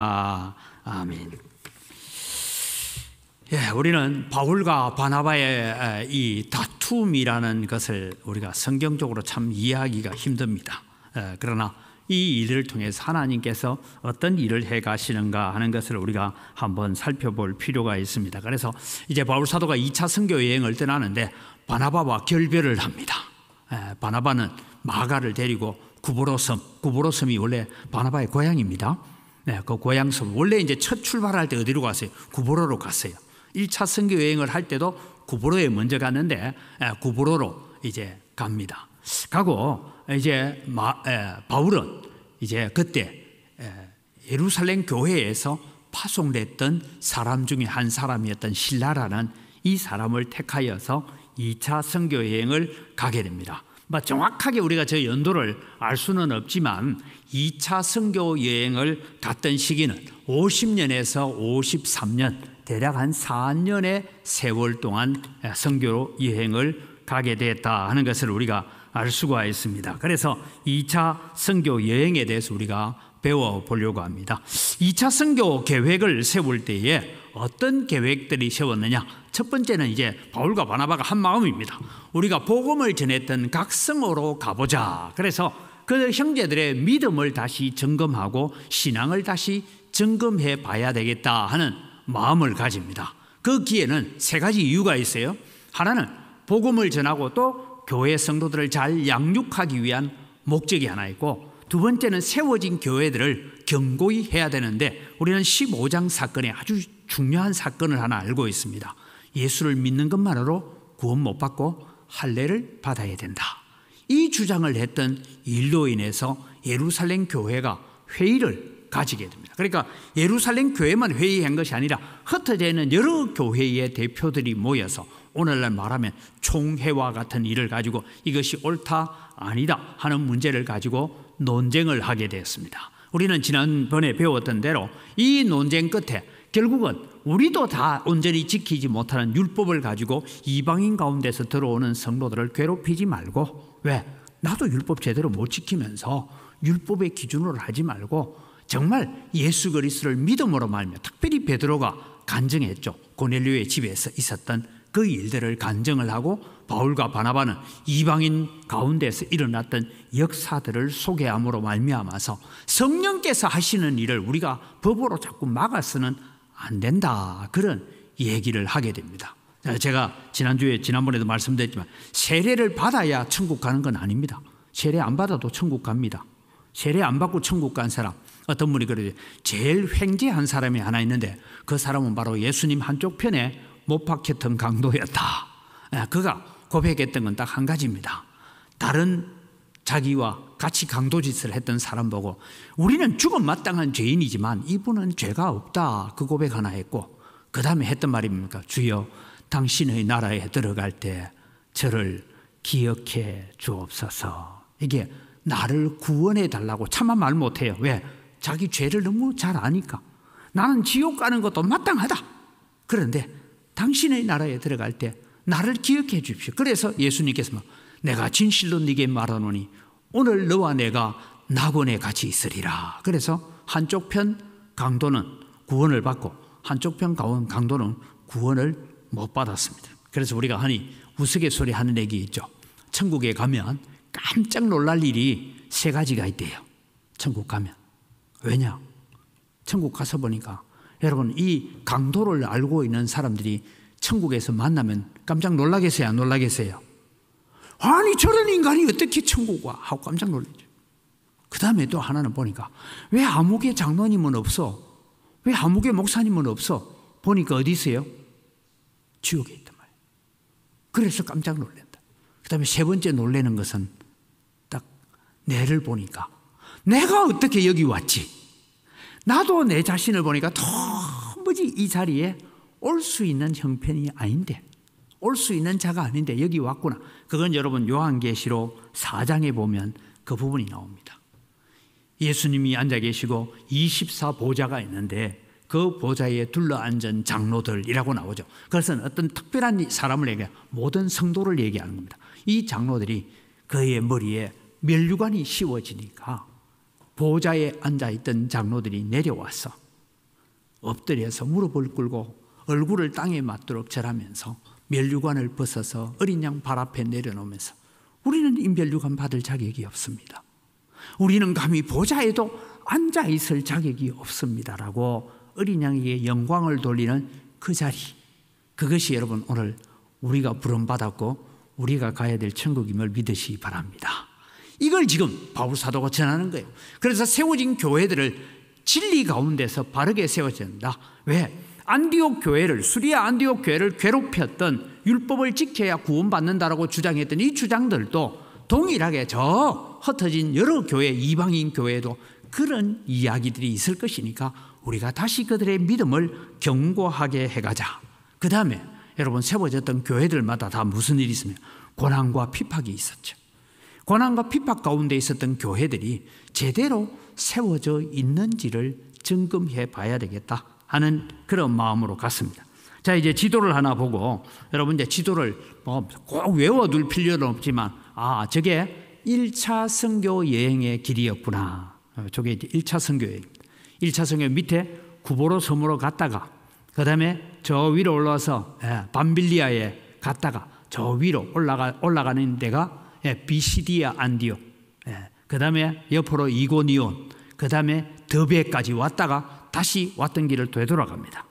아멘. 예, 우리는 바울과 바나바의 이 다툼이라는 것을 우리가 성경적으로 참 이해하기가 힘듭니다. 그러나 이 일을 통해서 하나님께서 어떤 일을 해 가시는가 하는 것을 우리가 한번 살펴볼 필요가 있습니다. 그래서 이제 바울 사도가 2차 선교 여행을 떠나는데 바나바와 결별을 합니다. 바나바는 마가를 데리고 구브로섬이 원래 바나바의 고향입니다. 그 고향섬 원래 이제 첫 출발할 때 어디로 갔어요? 구브로로 갔어요. 1차 선교 여행을 할 때도 구브로에 먼저 갔는데 구브로로 이제 갑니다. 가고 이제 바울은 이제 그때 예루살렘 교회에서 파송됐던 사람 중에 한 사람이었던 실라라는 이 사람을 택하여서 2차 선교 여행을 가게 됩니다. 정확하게 우리가 저 연도를 알 수는 없지만 2차 선교 여행을 갔던 시기는 50년에서 53년, 대략 한 4년의 세월 동안 선교 여행을 가게 됐다 하는 것을 우리가 알 수가 있습니다. 그래서 2차 선교 여행에 대해서 우리가 배워보려고 합니다. 2차 선교 계획을 세울 때에 어떤 계획들이 세웠느냐? 첫 번째는 이제 바울과 바나바가 한 마음입니다. 우리가 복음을 전했던 각 성으로 가보자. 그래서 그 형제들의 믿음을 다시 점검하고 신앙을 다시 점검해 봐야 되겠다 하는 마음을 가집니다. 그 기에는 세 가지 이유가 있어요. 하나는 복음을 전하고 또 교회 성도들을 잘 양육하기 위한 목적이 하나 있고, 두 번째는 세워진 교회들을 견고히 해야 되는데 우리는 15장 사건에 아주 중요한 사건을 하나 알고 있습니다. 예수를 믿는 것만으로 구원 못 받고 할례를 받아야 된다. 이 주장을 했던 일로 인해서 예루살렘 교회가 회의를 가지게 됩니다. 그러니까 예루살렘 교회만 회의한 것이 아니라 흩어져 있는 여러 교회의 대표들이 모여서 오늘날 말하면 총회와 같은 일을 가지고 이것이 옳다 아니다 하는 문제를 가지고 논쟁을 하게 되었습니다. 우리는 지난번에 배웠던 대로 이 논쟁 끝에 결국은 우리도 다 온전히 지키지 못하는 율법을 가지고 이방인 가운데서 들어오는 성도들을 괴롭히지 말고, 왜? 나도 율법 제대로 못 지키면서 율법의 기준으로 하지 말고 정말 예수 그리스도를 믿음으로 말며, 특별히 베드로가 간증했죠. 고넬료의 집에서 있었던 그 일들을 간증을 하고 바울과 바나바는 이방인 가운데서 일어났던 역사들을 소개함으로 말미암아서 성령께서 하시는 일을 우리가 법으로 자꾸 막아서는 안 된다, 그런 얘기를 하게 됩니다. 제가 지난번에도 말씀드렸지만 세례를 받아야 천국 가는 건 아닙니다. 세례 안 받아도 천국 갑니다. 세례 안 받고 천국 간 사람, 어떤 분이 그러죠. 제일 횡재한 사람이 하나 있는데 그 사람은 바로 예수님 한쪽 편에 못 박혔던 강도였다. 그가 고백했던 건 딱 한 가지입니다. 다른 자기와 같이 강도짓을 했던 사람 보고 우리는 죽음 마땅한 죄인이지만 이분은 죄가 없다, 그 고백 하나 했고, 그 다음에 했던 말이 뭡니까? 주여 당신의 나라에 들어갈 때 저를 기억해 주옵소서. 이게 나를 구원해 달라고. 차마 말 못해요. 왜? 자기 죄를 너무 잘 아니까. 나는 지옥 가는 것도 마땅하다. 그런데 당신의 나라에 들어갈 때 나를 기억해 주십시오. 그래서 예수님께서 내가 진실로 네게 말하노니 오늘 너와 내가 낙원에 같이 있으리라. 그래서 한쪽 편 강도는 구원을 받고 한쪽 편 강도는 구원을 못 받았습니다. 그래서 우리가 흔히 우스갯소리 하는 얘기 있죠. 천국에 가면 깜짝 놀랄 일이 세 가지가 있대요. 천국 가면. 왜냐? 천국 가서 보니까 여러분, 이 강도를 알고 있는 사람들이 천국에서 만나면 깜짝 놀라겠어요, 안 놀라겠어요? 아니 저런 인간이 어떻게 천국 와? 하고 깜짝 놀라죠. 그 다음에 또 하나는 보니까 왜 아무개 장로님은 없어? 왜 아무개 목사님은 없어? 보니까 어디 있어요? 지옥에 있단 말이에요. 그래서 깜짝 놀란다. 그 다음에 세 번째 놀라는 것은 딱 내를 보니까 내가 어떻게 여기 왔지? 나도 내 자신을 보니까 도무지 이 자리에 올 수 있는 형편이 아닌데, 올 수 있는 자가 아닌데 여기 왔구나. 그건 여러분 요한계시록 4장에 보면 그 부분이 나옵니다. 예수님이 앉아 계시고 24보좌가 있는데 그 보좌에 둘러앉은 장로들이라고 나오죠. 그것은 어떤 특별한 사람을 얘기해요. 모든 성도를 얘기하는 겁니다. 이 장로들이 그의 머리에 면류관이 씌워지니까 보좌에 앉아있던 장로들이 내려와서 엎드려서 무릎을 꿇고 얼굴을 땅에 맞도록 절하면서 면류관을 벗어서 어린 양 발 앞에 내려놓으면서 우리는 이 면류관 받을 자격이 없습니다. 우리는 감히 보좌에도 앉아있을 자격이 없습니다라고 어린 양에게 영광을 돌리는 그 자리, 그것이 여러분 오늘 우리가 부름받았고 우리가 가야 될 천국임을 믿으시기 바랍니다. 이걸 지금 바울 사도가 전하는 거예요. 그래서 세워진 교회들을 진리 가운데서 바르게 세워져야 된다. 왜? 안디옥 교회를, 수리아 안디옥 교회를 괴롭혔던, 율법을 지켜야 구원받는다라고 주장했던 이 주장들도 동일하게 저 흩어진 여러 교회, 이방인 교회에도 그런 이야기들이 있을 것이니까 우리가 다시 그들의 믿음을 견고하게 해가자. 그 다음에 여러분 세워졌던 교회들마다 다 무슨 일이 있으면 고난과 핍박이 있었죠. 고난과 핍박 가운데 있었던 교회들이 제대로 세워져 있는지를 점검해 봐야 되겠다 하는 그런 마음으로 갔습니다. 자, 이제 지도를 하나 보고 여러분 이제 지도를 꼭 외워둘 필요는 없지만 저게 1차 선교 여행의 길이었구나. 저게 이제 1차 선교 여행. 1차 선교 밑에 구보로 섬으로 갔다가 그 다음에 저 위로 올라와서 밤빌리아에 갔다가 저 위로 올라가는 데가 비시디아 안디옥, 그 다음에 옆으로 이고니온, 그 다음에 더베까지 왔다가 다시 왔던 길을 되돌아갑니다.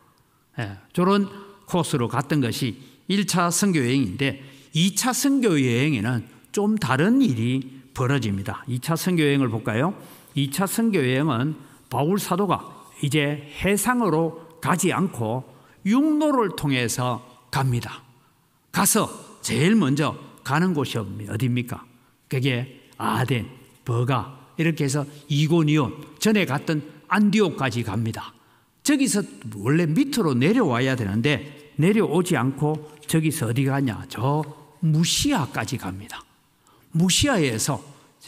저런 코스로 갔던 것이 1차 선교 여행인데 2차 선교 여행에는 좀 다른 일이 벌어집니다. 2차 선교 여행을 볼까요? 2차 선교 여행은 바울 사도가 이제 해상으로 가지 않고 육로를 통해서 갑니다. 가서 제일 먼저 가는 곳이 어디입니까? 그게 아덴, 버가 이렇게 해서 이고니온, 전에 갔던 안디옥까지 갑니다. 저기서 원래 밑으로 내려와야 되는데 내려오지 않고 저기서 어디 가냐? 저 무시아까지 갑니다. 무시아에서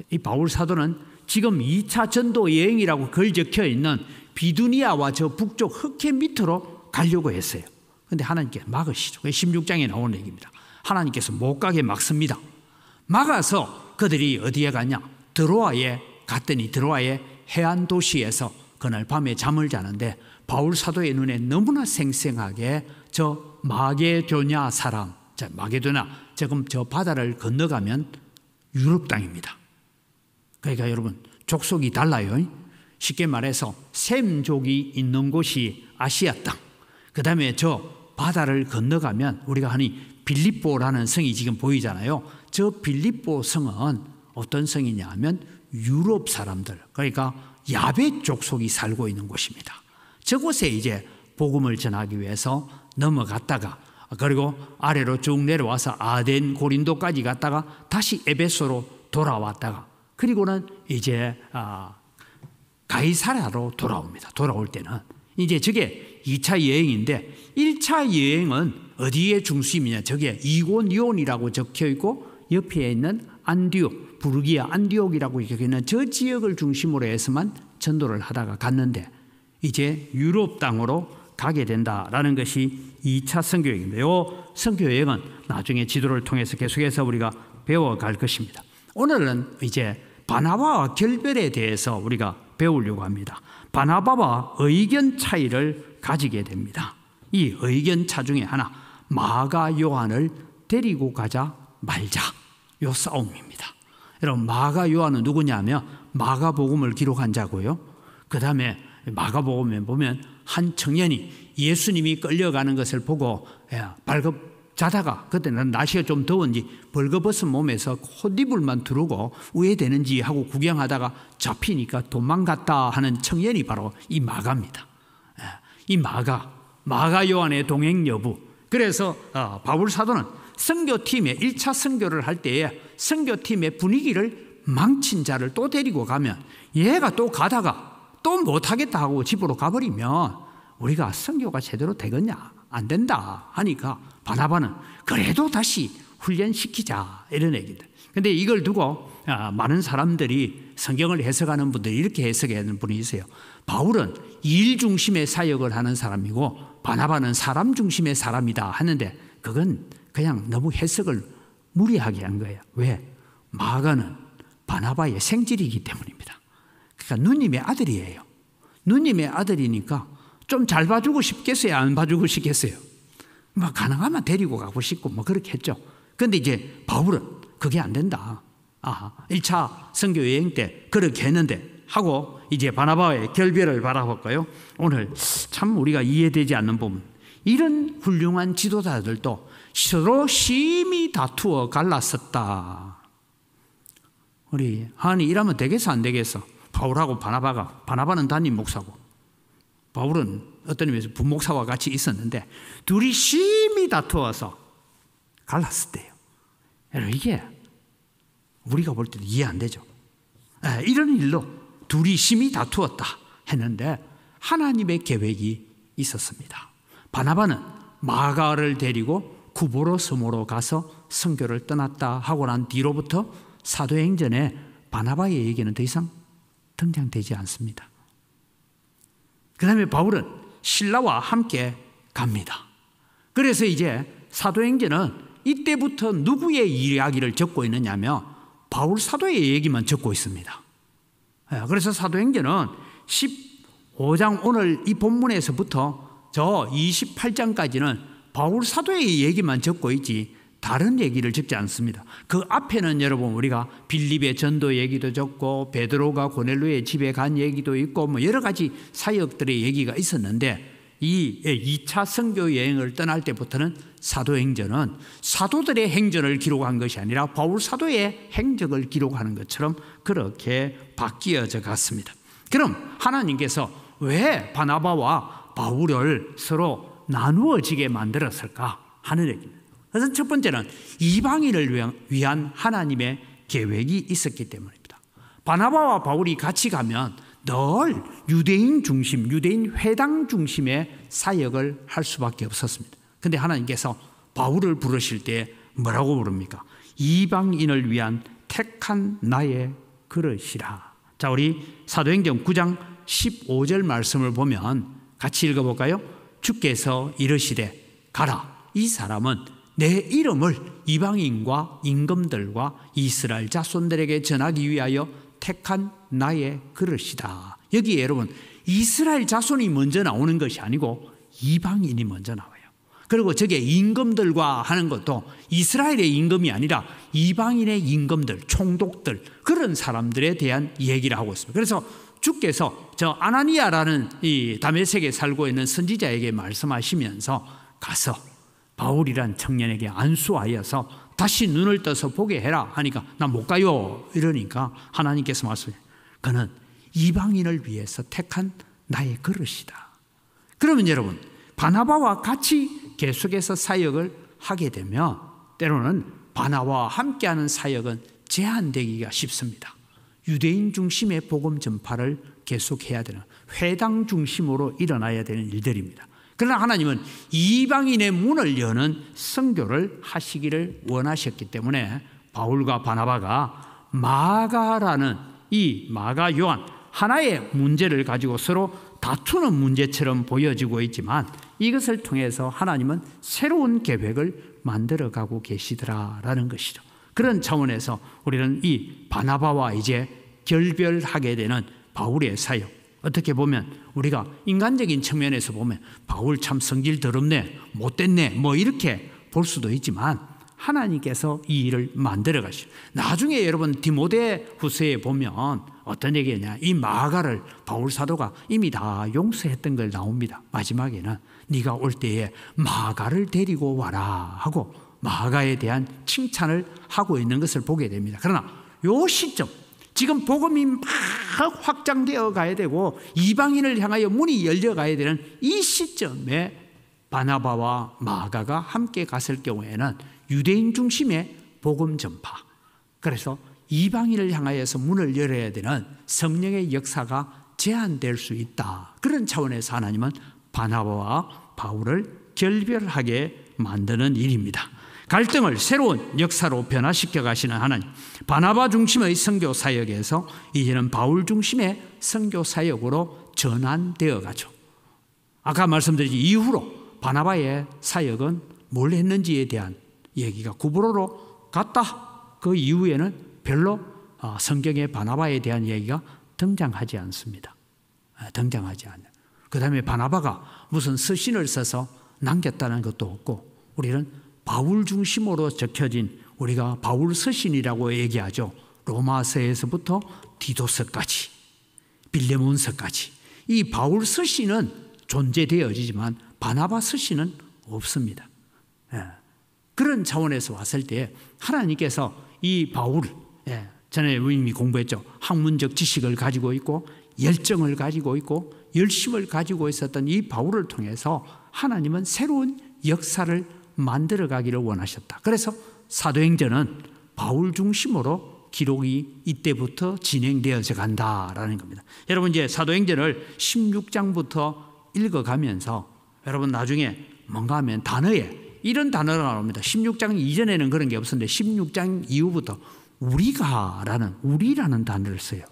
이 바울 사도는 지금 2차 전도 여행이라고 글 적혀 있는 비두니아와 저 북쪽 흑해 밑으로 가려고 했어요. 그런데 하나님께서 막으시죠. 16장에 나오는 얘기입니다. 하나님께서 못 가게 막습니다. 막아서 그들이 어디에 가냐? 드로아에 갔더니 드로아의 해안 도시에서 그날 밤에 잠을 자는데 바울 사도의 눈에 너무나 생생하게 저 마게도냐 사람, 마게도냐, 지금 저 바다를 건너가면 유럽 땅입니다. 그러니까 여러분 족속이 달라요. 쉽게 말해서 셈족이 있는 곳이 아시아 땅, 그 다음에 저 바다를 건너가면 우리가 흔히 빌립보라는 성이 지금 보이잖아요. 저 빌립보 성은 어떤 성이냐 하면 유럽 사람들, 그러니까 야베 족속이 살고 있는 곳입니다. 저곳에 이제 복음을 전하기 위해서 넘어갔다가 그리고 아래로 쭉 내려와서 아덴 고린도까지 갔다가 다시 에베소로 돌아왔다가 그리고는 이제 가이사랴로 돌아옵니다. 돌아올 때는 이제 저게 2차 여행인데 1차 여행은 어디에 중심이냐? 저게 이고니온이라고 적혀 있고 옆에 있는 안디옥, 부르기아 안디옥이라고 적혀 있는 저 지역을 중심으로 해서만 전도를 하다가 갔는데 이제 유럽 땅으로 가게 된다라는 것이 2차 선교여행입니다. 이 선교여행은 나중에 지도를 통해서 계속해서 우리가 배워갈 것입니다. 오늘은 이제 바나바와 결별에 대해서 우리가 배우려고 합니다. 바나바와 의견 차이를 가지게 됩니다. 이 의견 차 중에 하나, 마가 요한을 데리고 가자 말자, 요 싸움입니다. 여러분 마가 요한은 누구냐면 마가복음을 기록한 자고요. 그 다음에 마가복음에 보면 한 청년이 예수님이 끌려가는 것을 보고 발급 자다가 그때는 날씨가 좀 더운지 벌거벗은 몸에서 콧이불만 두르고 왜 되는지 하고 구경하다가 잡히니까 도망갔다 하는 청년이 바로 이 마가입니다. 이 마가 요한의 동행 여부. 그래서 바울 사도는 선교팀에 1차 선교를 할 때에 선교팀의 분위기를 망친 자를 또 데리고 가면 얘가 또 가다가 또 못하겠다 하고 집으로 가버리면 우리가 선교가 제대로 되겠냐? 안 된다 하니까 바나바는 그래도 다시 훈련시키자 이런 얘기입니다. 그런데 이걸 두고 많은 사람들이 성경을 해석하는 분들이 이렇게 해석하는 분이 있어요. 바울은 일 중심의 사역을 하는 사람이고 바나바는 사람 중심의 사람이다 하는데 그건 그냥 너무 해석을 무리하게 한 거예요. 왜? 마가는 바나바의 생질이기 때문입니다. 그러니까 누님의 아들이에요. 누님의 아들이니까 좀 잘 봐주고 싶겠어요? 안 봐주고 싶겠어요? 뭐 가능하면 데리고 가고 싶고 뭐 그렇게 했죠. 그런데 이제 바울은 그게 안 된다. 1차 선교 여행 때 그렇게 했는데 하고 이제 바나바와의 결별을 바라볼까요? 오늘 참 우리가 이해되지 않는 부분, 이런 훌륭한 지도자들도 서로 심히 다투어 갈랐었다. 우리 하나님 일하면 되겠어 안 되겠어? 바울하고 바나바는 담임 목사고 바울은 어떤 의미에서 부목사와 같이 있었는데 둘이 심히 다투어서 갈랐었대요. 이게 우리가 볼 때도 이해 안 되죠. 이런 일로 둘이 심히 다투었다 했는데 하나님의 계획이 있었습니다. 바나바는 마가를 데리고 구보로 섬으로 가서 선교를 떠났다 하고 난 뒤로부터 사도행전에 바나바의 얘기는 더 이상 등장되지 않습니다. 그 다음에 바울은 신라와 함께 갑니다. 그래서 이제 사도행전은 이때부터 누구의 이야기를 적고 있느냐면 바울 사도의 얘기만 적고 있습니다. 그래서 사도행전은 15장 오늘 이 본문에서부터 저 28장까지는 바울 사도의 얘기만 적고 있지 다른 얘기를 적지 않습니다. 그 앞에는 여러분 우리가 빌립의 전도 얘기도 적고 베드로가 고넬료의 집에 간 얘기도 있고 뭐 여러 가지 사역들의 얘기가 있었는데 이 2차 선교 여행을 떠날 때부터는 사도행전은 사도들의 행전을 기록한 것이 아니라 바울 사도의 행적을 기록하는 것처럼 그렇게 바뀌어져 갔습니다. 그럼 하나님께서 왜 바나바와 바울을 서로 나누어지게 만들었을까 하는 얘기입니다. 그래서 첫 번째는 이방인을 위한 하나님의 계획이 있었기 때문입니다. 바나바와 바울이 같이 가면 늘 유대인 중심, 유대인 회당 중심의 사역을 할 수밖에 없었습니다. 그런데 하나님께서 바울을 부르실 때 뭐라고 부릅니까? 이방인을 위한 택한 나의 그릇이라. 자, 우리 사도행전 9장 15절 말씀을 보면 같이 읽어볼까요? 주께서 이르시되 가라, 이 사람은 내 이름을 이방인과 임금들과 이스라엘 자손들에게 전하기 위하여 택한 나의 그릇이다. 여기에 여러분 이스라엘 자손이 먼저 나오는 것이 아니고 이방인이 먼저 나와요. 그리고 저게 임금들과 하는 것도 이스라엘의 임금이 아니라 이방인의 임금들, 총독들, 그런 사람들에 대한 얘기를 하고 있습니다. 그래서 주께서 저 아나니아라는 이 다메섹에 살고 있는 선지자에게 말씀하시면서 가서 바울이란 청년에게 안수하여서 다시 눈을 떠서 보게 해라 하니까 나 못 가요 이러니까 하나님께서 말씀해 그는 이방인을 위해서 택한 나의 그릇이다. 그러면 여러분 바나바와 같이 계속해서 사역을 하게 되면 때로는 바나바와 함께하는 사역은 제한되기가 쉽습니다. 유대인 중심의 복음 전파를 계속해야 되는 회당 중심으로 일어나야 되는 일들입니다. 그러나 하나님은 이방인의 문을 여는 선교를 하시기를 원하셨기 때문에 바울과 바나바가 마가라는 이 마가 요한 하나의 문제를 가지고 서로 다투는 문제처럼 보여지고 있지만 이것을 통해서 하나님은 새로운 계획을 만들어가고 계시더라라는 것이죠. 그런 차원에서 우리는 이 바나바와 이제 결별하게 되는 바울의 사역, 어떻게 보면 우리가 인간적인 측면에서 보면 바울 참 성질 더럽네, 못됐네 뭐 이렇게 볼 수도 있지만 하나님께서 이 일을 만들어 가시죠. 나중에 여러분 디모데후서에 보면 어떤 얘기냐, 이 마가를 바울 사도가 이미 다 용서했던 걸 나옵니다. 마지막에는 네가 올 때에 마가를 데리고 와라 하고 마가에 대한 칭찬을 하고 있는 것을 보게 됩니다. 그러나 요 시점, 지금 복음이 막 확장되어 가야 되고 이방인을 향하여 문이 열려 가야 되는 이 시점에 바나바와 마가가 함께 갔을 경우에는 유대인 중심의 복음 전파, 그래서 이방인을 향하여서 문을 열어야 되는 성령의 역사가 제한될 수 있다. 그런 차원에서 하나님은 바나바와 바울을 결별하게 만드는 일입니다. 갈등을 새로운 역사로 변화시켜 가시는 하나님, 바나바 중심의 선교 사역에서 이제는 바울 중심의 선교 사역으로 전환되어 가죠. 아까 말씀드린 이후로 바나바의 사역은 뭘 했는지에 대한 얘기가 구브로로 갔다. 그 이후에는 별로 성경에 바나바에 대한 얘기가 등장하지 않습니다. 등장하지 않아요. 그 다음에 바나바가 무슨 서신을 써서 남겼다는 것도 없고 우리는 바울 중심으로 적혀진 우리가 바울 서신이라고 얘기하죠. 로마서에서부터 디도서까지 빌레몬서까지 이 바울 서신은 존재되어지지만 바나바 서신은 없습니다. 그런 차원에서 왔을 때 하나님께서 이 바울, 전에 이미 공부했죠. 학문적 지식을 가지고 있고 열정을 가지고 있고 열심을 가지고 있었던 이 바울을 통해서 하나님은 새로운 역사를 만들어가기를 원하셨다. 그래서 사도행전은 바울 중심으로 기록이 이때부터 진행되어져 간다라는 겁니다. 여러분 이제 사도행전을 16장부터 읽어가면서 여러분 나중에 뭔가 하면 단어에 이런 단어가 나옵니다. 16장 이전에는 그런 게 없었는데 16장 이후부터 우리라는 단어를 써요.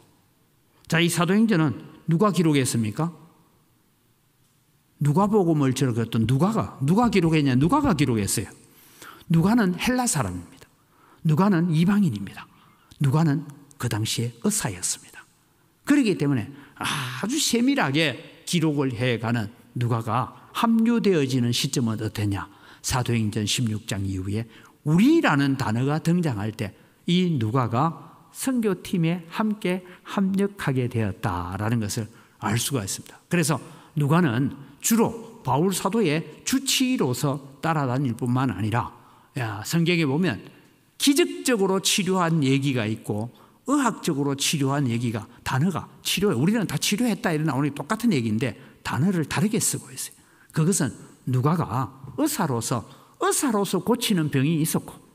자, 이 사도행전은 누가 기록했습니까? 누가복음을 적었던 누가 기록했냐? 누가가 기록했어요. 누가는 헬라 사람입니다. 누가는 이방인입니다. 누가는 그 당시에 의사였습니다. 그렇기 때문에 아주 세밀하게 기록을 해가는 누가가 합류되어지는 시점은 어떠냐? 사도행전 16장 이후에 우리라는 단어가 등장할 때 이 누가가 선교팀에 함께 합력하게 되었다라는 것을 알 수가 있습니다. 그래서 누가는 주로 바울 사도의 주치의로서 따라다닐 뿐만 아니라 성경에 보면 기적적으로 치료한 얘기가 있고 의학적으로 치료한 얘기가 단어가 치료해. 우리는 다 치료했다 이런 나오는 게 똑같은 얘기인데 단어를 다르게 쓰고 있어요. 그것은 누가가 의사로서 고치는 병이 있었고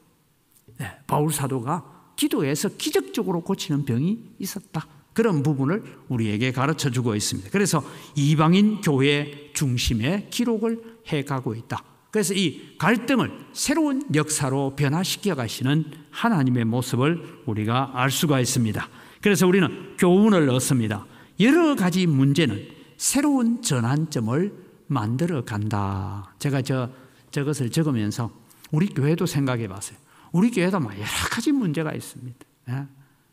바울 사도가 기도해서 기적적으로 고치는 병이 있었다. 그런 부분을 우리에게 가르쳐주고 있습니다. 그래서 이방인 교회 중심의 기록을 해가고 있다. 그래서 이 갈등을 새로운 역사로 변화시켜 가시는 하나님의 모습을 우리가 알 수가 있습니다. 그래서 우리는 교훈을 얻습니다. 여러 가지 문제는 새로운 전환점을 만들어 간다. 제가 저것을 적으면서 우리 교회도 생각해 봤어요. 우리 교회도 여러 가지 문제가 있습니다.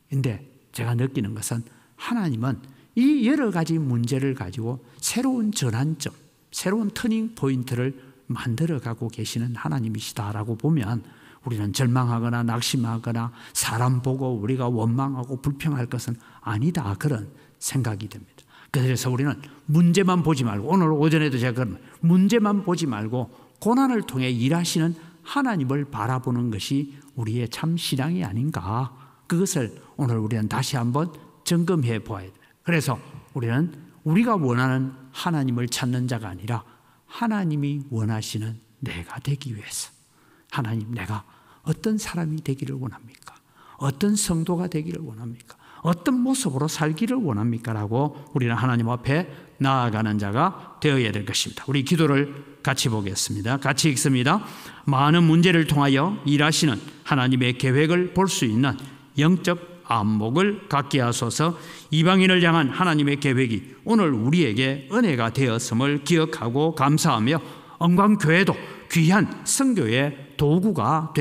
그런데 제가 느끼는 것은 하나님은 이 여러 가지 문제를 가지고 새로운 전환점, 새로운 터닝 포인트를 만들어가고 계시는 하나님이시다라고 보면 우리는 절망하거나 낙심하거나 사람 보고 우리가 원망하고 불평할 것은 아니다, 그런 생각이 듭니다. 그래서 우리는 문제만 보지 말고, 오늘 오전에도 제가 그런 문제만 보지 말고 고난을 통해 일하시는 하나님을 바라보는 것이 우리의 참 신앙이 아닌가, 그것을 오늘 우리는 다시 한번 점검해 보아야 돼요. 그래서 우리는 우리가 원하는 하나님을 찾는 자가 아니라 하나님이 원하시는 내가 되기 위해서, 하나님, 내가 어떤 사람이 되기를 원합니까? 어떤 성도가 되기를 원합니까? 어떤 모습으로 살기를 원합니까? 라고 우리는 하나님 앞에 나아가는 자가 되어야 될 것입니다. 우리 기도를 같이 보겠습니다. 같이 읽습니다. 많은 문제를 통하여 일하시는 하나님의 계획을 볼 수 있는 영적 안목을 갖게 하소서. 이방인을 향한 하나님의 계획이 오늘 우리에게 은혜가 되었음을 기억하고 감사하며 언광교회도 귀한 선교의 도구가